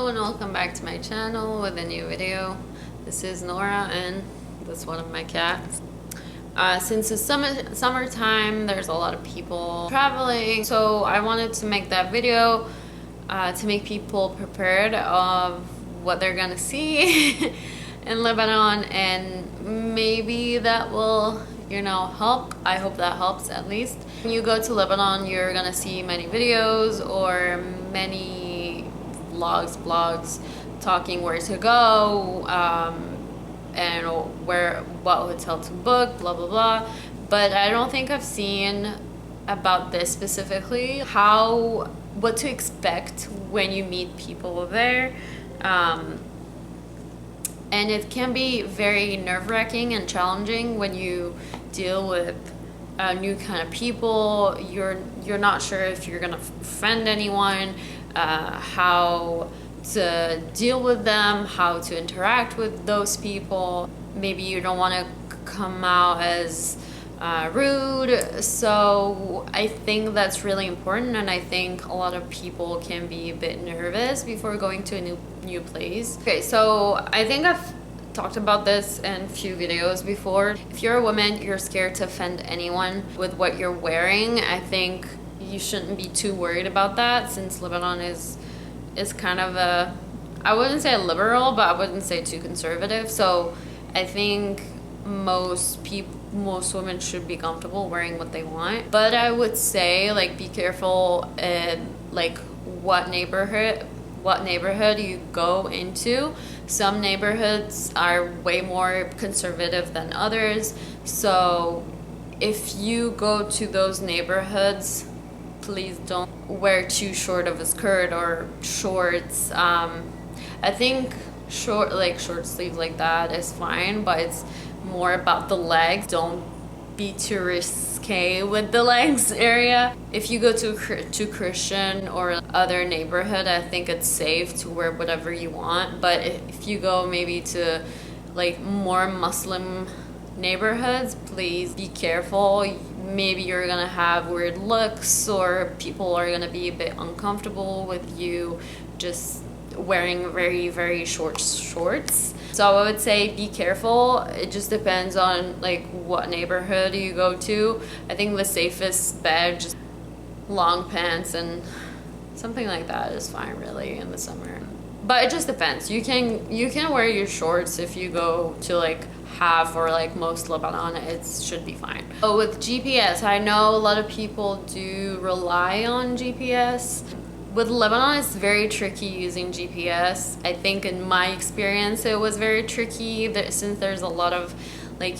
Hello and welcome back to my channel with a new video. This is Nora and that's one of my cats. Since it's summertime, there's a lot of people traveling, so I wanted to make that video to make people prepared of what they're gonna see in Lebanon, and maybe that will, help. I hope that helps at least. When you go to Lebanon, you're gonna see many videos or many vlogs, blogs talking where to go, and what hotel to book, blah blah blah. But I don't think I've seen about this specifically, what to expect when you meet people there. And it can be very nerve-wracking and challenging when you deal with new kind of people. You're not sure if you're gonna offend anyone, how to deal with them, how to interact with those people. Maybe you don't want to come out as rude. So I think that's really important, and I think a lot of people can be a bit nervous before going to a new place. Okay, so I think I've talked about this in a few videos before. If you're a woman, you're scared to offend anyone with what you're wearing, I think you shouldn't be too worried about that, since Lebanon is kind of a, I wouldn't say liberal, but I wouldn't say too conservative. So I think most women should be comfortable wearing what they want. But I would say, like, be careful in like what neighborhood you go into. Some neighborhoods are way more conservative than others. So if you go to those neighborhoods, please don't wear too short of a skirt or shorts. I think short sleeves like that is fine, but it's more about the legs. Don't be too risque with the legs area. If you go to Christian or other neighborhood, I think it's safe to wear whatever you want. But if you go maybe to like more Muslim neighborhoods, please be careful. Maybe you're gonna have weird looks, or people are gonna be a bit uncomfortable with you just wearing very, very short shorts. So I would say be careful. It just depends on like what neighborhood you go to. I think the safest bet, just long pants and something like that is fine really in the summer. But it just depends. You can wear your shorts if you go to like half or like most Lebanon. It should be fine. So with GPS, I know a lot of people do rely on GPS. With Lebanon, it's very tricky using GPS. I think in my experience, it was very tricky since there's a lot of like,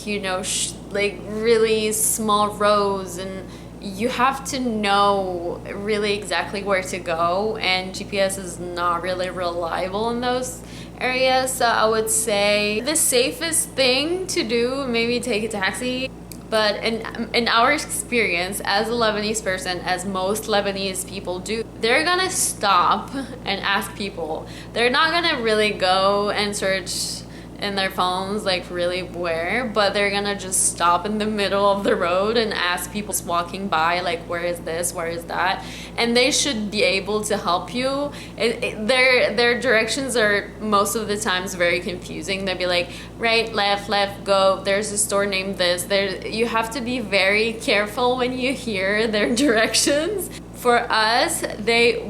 like really small roads, and you have to know really exactly where to go, and GPS is not really reliable in those areas. So I would say the safest thing to do, maybe take a taxi. But in our experience as a Lebanese person, as most Lebanese people do, they're gonna stop and ask people. They're not gonna really go and search in their phones like really where, but they're gonna just stop in the middle of the road and ask people walking by like, where is this, where is that, and they should be able to help you. Their directions are most of the times very confusing. They'll be like, right, left, go, there's a store named this. You have to be very careful when you hear their directions. For us,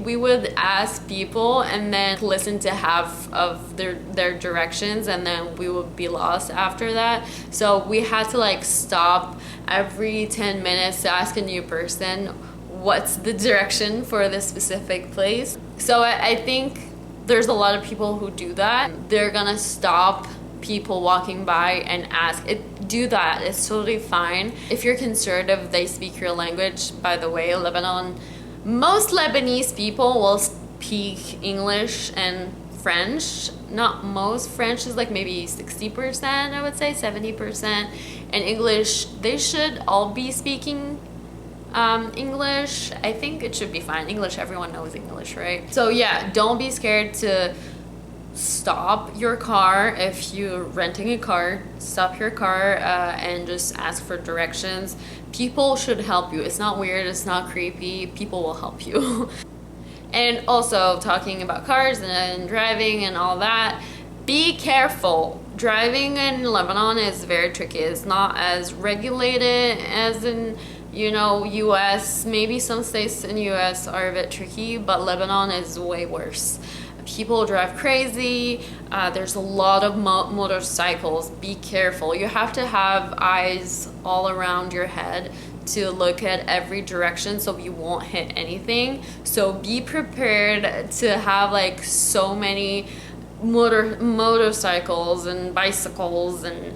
we would ask people and then listen to half of their directions, and then we would be lost after that. So we had to like stop every 10 minutes to ask a new person what's the direction for this specific place. So I think there's a lot of people who do that. They're gonna stop people walking by and ask it. Do that, it's totally fine. If you're conservative, they speak your language. By the way, Lebanon, most Lebanese people will speak English and French. Not most. French is like maybe 60%, I would say 70%. And English, they should all be speaking English. I think it should be fine. English, everyone knows English, right? So yeah, don't be scared to stop your car. If you're renting a car, stop your car and just ask for directions. People should help you. It's not weird, it's not creepy. People will help you. And also talking about cars and driving and all that, be careful. Driving in Lebanon is very tricky. It's not as regulated as in, US. Maybe some states in US are a bit tricky, but Lebanon is way worse. People drive crazy. There's a lot of motorcycles. Be careful. You have to have eyes all around your head to look at every direction so you won't hit anything. So be prepared to have like so many motorcycles and bicycles and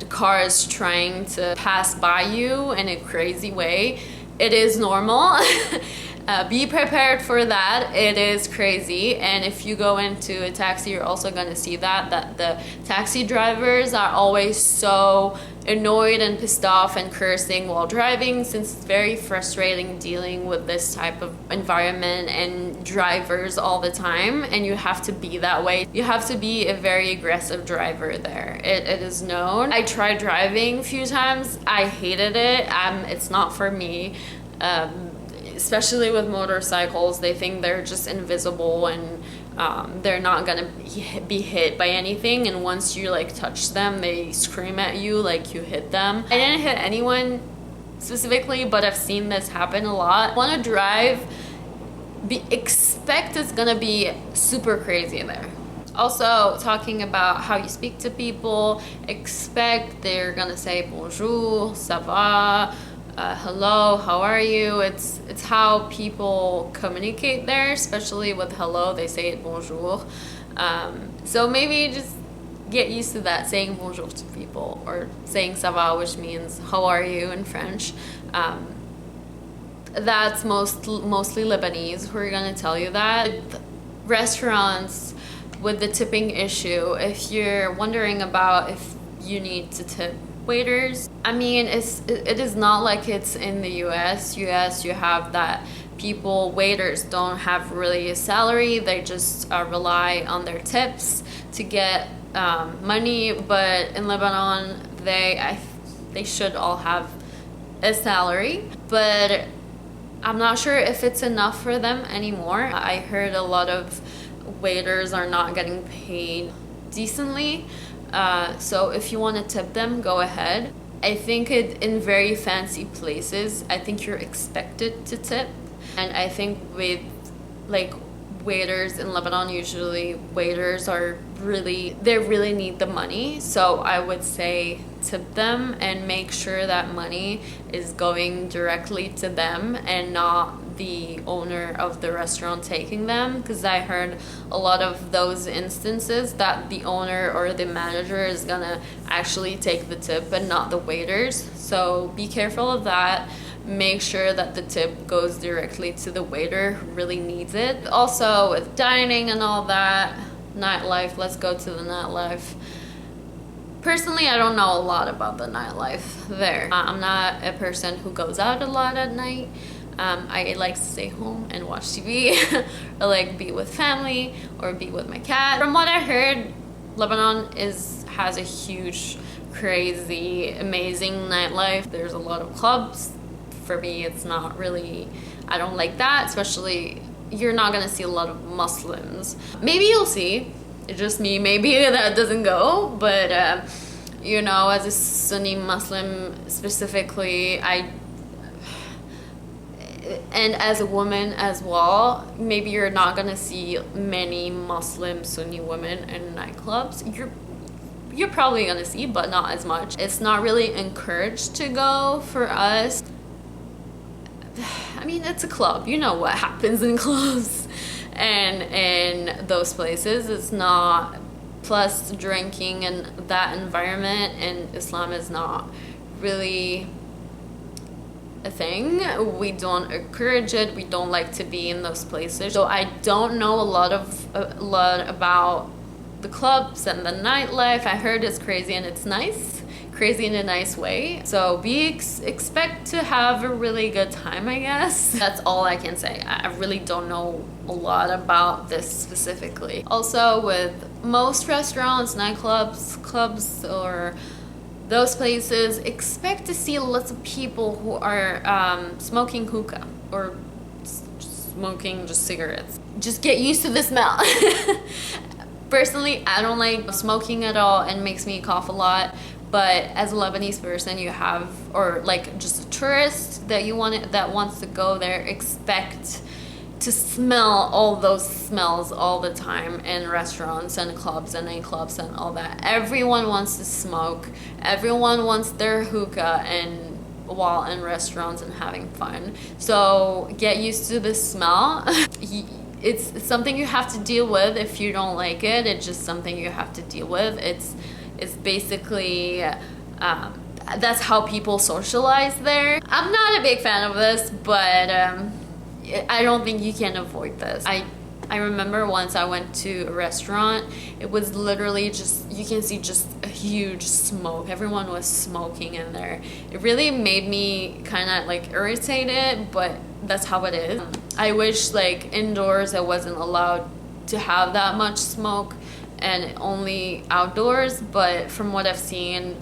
cars trying to pass by you in a crazy way. It is normal. Be prepared for that. It is crazy. And if you go into a taxi, you're also going to see that the taxi drivers are always so annoyed and pissed off and cursing while driving, since it's very frustrating dealing with this type of environment and drivers all the time, and you have to be that way. You have to be a very aggressive driver there. It is known. I tried driving a few times. I hated it. It's not for me. Especially with motorcycles, they think they're just invisible and they're not gonna be hit by anything, and once you like touch them, they scream at you like you hit them. I didn't hit anyone specifically, but I've seen this happen a lot. Want to drive, expect it's gonna be super crazy in there. Also, talking about how you speak to people, expect they're gonna say bonjour, ça va, hello, how are you? It's how people communicate there, especially with hello, they say it bonjour. So maybe just get used to that, saying bonjour to people, or saying ça va, which means how are you in French. That's mostly Lebanese who are gonna tell you that. Restaurants, with the tipping issue, if you're wondering about if you need to tip waiters, I mean, it is not like it's in the US. You have that waiters don't have really a salary. They just rely on their tips to get money. But in Lebanon, they should all have a salary. But I'm not sure if it's enough for them anymore. I heard a lot of waiters are not getting paid decently. So if you want to tip them, go ahead. I think in very fancy places, I think you're expected to tip. And I think with like waiters in Lebanon, usually waiters they really need the money. So I would say tip them and make sure that money is going directly to them and not the owner of the restaurant taking them, because I heard a lot of those instances that the owner or the manager is gonna actually take the tip and not the waiters. So be careful of that. Make sure that the tip goes directly to the waiter who really needs it. Also with dining and all that, nightlife, let's go to the nightlife. Personally, I don't know a lot about the nightlife there. I'm not a person who goes out a lot at night. I like to stay home and watch TV or like be with family or be with my cat. From what I heard, Lebanon has a huge, crazy, amazing nightlife. There's a lot of clubs. For me, it's not really, I don't like that, especially you're not gonna see a lot of Muslims. Maybe you'll see, it's just me, maybe that doesn't go, but as a Sunni Muslim specifically, and as a woman as well, maybe you're not gonna see many Muslim Sunni women in nightclubs. You're probably gonna see, but not as much. It's not really encouraged to go for us. I mean, it's a club. You know what happens in clubs and in those places. It's not, plus drinking and that environment in Islam is not really a thing. We don't encourage it. We don't like to be in those places. So I don't know a lot about the clubs and the nightlife. I heard it's crazy and it's nice. Crazy in a nice way. So expect to have a really good time, I guess. That's all I can say. I really don't know a lot about this specifically. Also, with most restaurants, nightclubs, clubs, or those places, expect to see lots of people who are smoking hookah or smoking just cigarettes. Just get used to the smell. Personally, I don't like smoking at all and makes me cough a lot. But as a Lebanese person, you have, or like just a tourist that that wants to go there, expect to smell all those smells all the time in restaurants and clubs and nightclubs and all that. Everyone wants to smoke. Everyone wants their hookah and while in restaurants and having fun. So get used to the smell. It's something you have to deal with if you don't like it. It's just something you have to deal with. It's basically that's how people socialize there. I'm not a big fan of this, but I don't think you can avoid this. I remember once I went to a restaurant. It was literally just, you can see just a huge smoke. Everyone was smoking in there. It really made me kind of like irritated, but that's how it is. I wish like indoors I wasn't allowed to have that much smoke and only outdoors, but from what I've seen,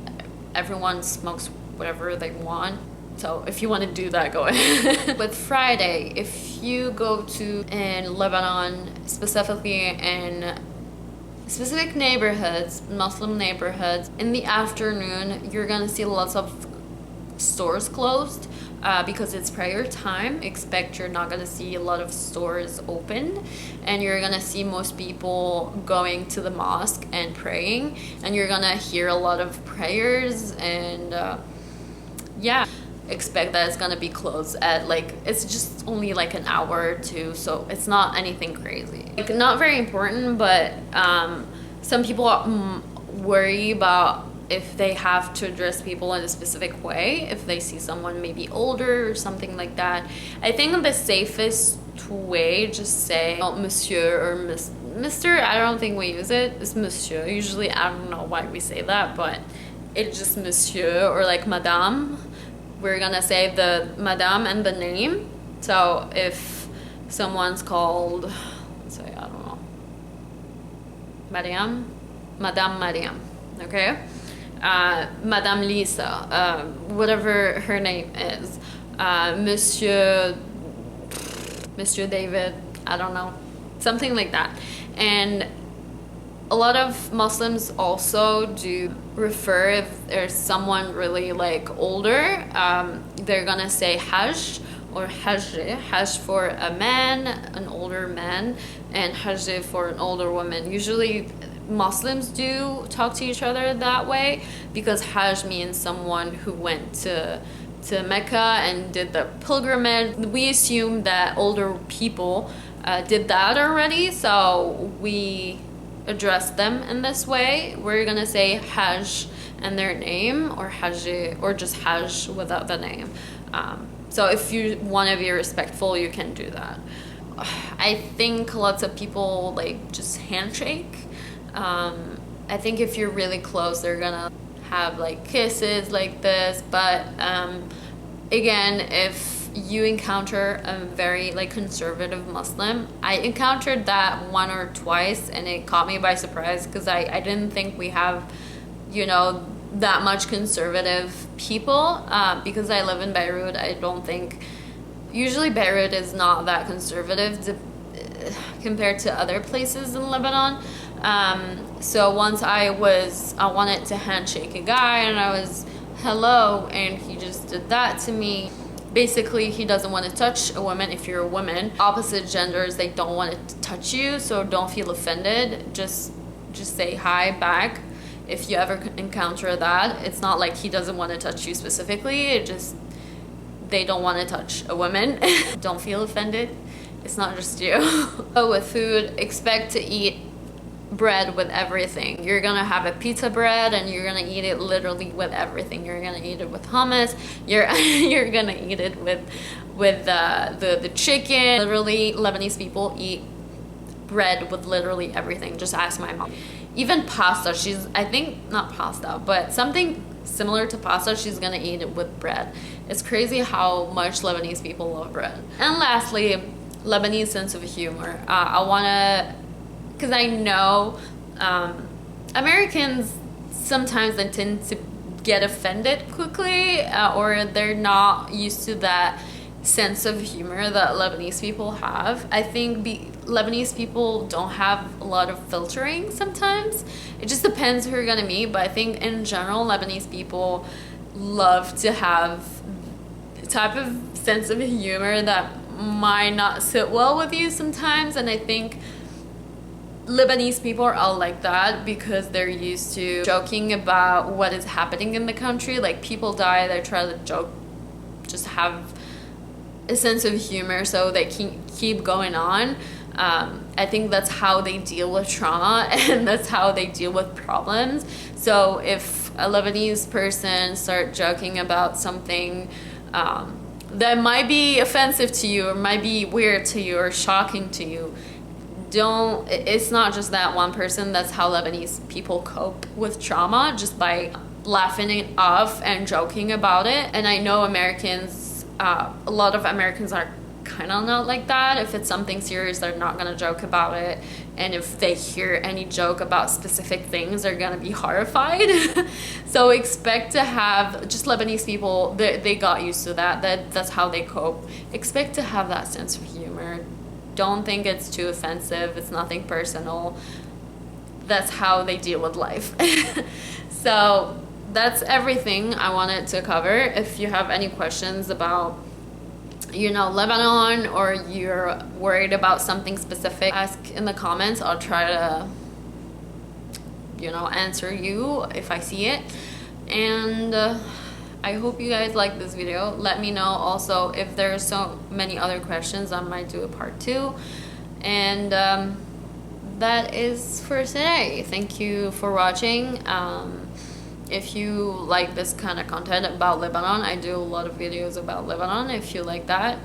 everyone smokes whatever they want. So if you want to do that, go ahead. But Friday, if you go to in Lebanon, specifically in specific neighborhoods, Muslim neighborhoods, in the afternoon, you're gonna see lots of stores closed because it's prayer time. Expect you're not gonna see a lot of stores open, and you're gonna see most people going to the mosque and praying, and you're gonna hear a lot of prayers and yeah. Expect that it's gonna be closed at like, it's just only like an hour or two, so it's not anything crazy. Like, not very important, but some people worry about if they have to address people in a specific way, if they see someone maybe older or something like that. I think the safest way, just say monsieur or Mr. I don't think we use it. It's monsieur. Usually, I don't know why we say that, but it's just monsieur or like madame. We're gonna say the madame and the name. So if someone's called, let's say, I don't know, Madame Mariam, okay? Madame Lisa, whatever her name is. Monsieur David, I don't know, something like that. And a lot of Muslims also do refer, if there's someone really like older, they're gonna say Hajj or Hajj. Hajj for a man, an older man, and Hajj for an older woman. Usually Muslims do talk to each other that way because Hajj means someone who went to Mecca and did the pilgrimage. We assume that older people did that already, so we address them in this way. We're gonna say Hajj and their name, or Hajj, or just Hajj without the name. So if you want to be respectful, you can do that. I think lots of people like just handshake. I think if you're really close, they're gonna have like kisses like this, but again, if you encounter a very like conservative Muslim, I encountered that one or twice and it caught me by surprise because I didn't think we have, you know, that much conservative people because I live in Beirut. I don't think, usually Beirut is not that conservative compared to other places in Lebanon. So once I wanted to handshake a guy and I was hello, and he just did that to me. Basically, he doesn't want to touch a woman. If you're a woman, opposite genders, they don't want to touch you, so don't feel offended. Just say hi back if you ever encounter that. It's not like he doesn't want to touch you specifically, it just, they don't want to touch a woman. Don't feel offended. It's not just you. So with food, expect to eat bread with everything. You're gonna have a pizza bread and you're gonna eat it literally with everything. You're gonna eat it with hummus. You're gonna eat it with the chicken. Literally, Lebanese people eat bread with literally everything. Just ask my mom. Even pasta, I think not pasta, but something similar to pasta, she's gonna eat it with bread. It's crazy how much Lebanese people love bread. And lastly, Lebanese sense of humor. I wanna, because I know Americans sometimes they tend to get offended quickly, or they're not used to that sense of humor that Lebanese people have. I think Lebanese people don't have a lot of filtering sometimes. It just depends who you're gonna meet, but I think in general, Lebanese people love to have a type of sense of humor that might not sit well with you sometimes, and I think Lebanese people are all like that because they're used to joking about what is happening in the country. Like, people die, they try to joke, just have a sense of humor so they can keep going on. I think that's how they deal with trauma and that's how they deal with problems. So if a Lebanese person start joking about something that might be offensive to you or might be weird to you or shocking to you, it's not just that one person. That's how Lebanese people cope with trauma, just by laughing it off and joking about it. And I know Americans, a lot of Americans are kind of not like that. If it's something serious, they're not gonna joke about it, and if they hear any joke about specific things, they're gonna be horrified. So expect to have, just Lebanese people, they got used to that's how they cope. Expect to have that sense of humor. Don't think it's too offensive. It's nothing personal. That's how they deal with life. So that's everything I wanted to cover. If you have any questions about, Lebanon, or you're worried about something specific, ask in the comments. I'll try to, answer you if I see it. And I hope you guys like this video. Let me know also if there's so many other questions. I might do a part 2. And that is for today. Thank you for watching. If you like this kind of content about Lebanon, I do a lot of videos about Lebanon. If you like that,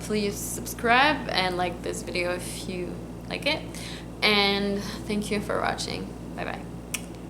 please subscribe and like this video if you like it. And thank you for watching. Bye bye.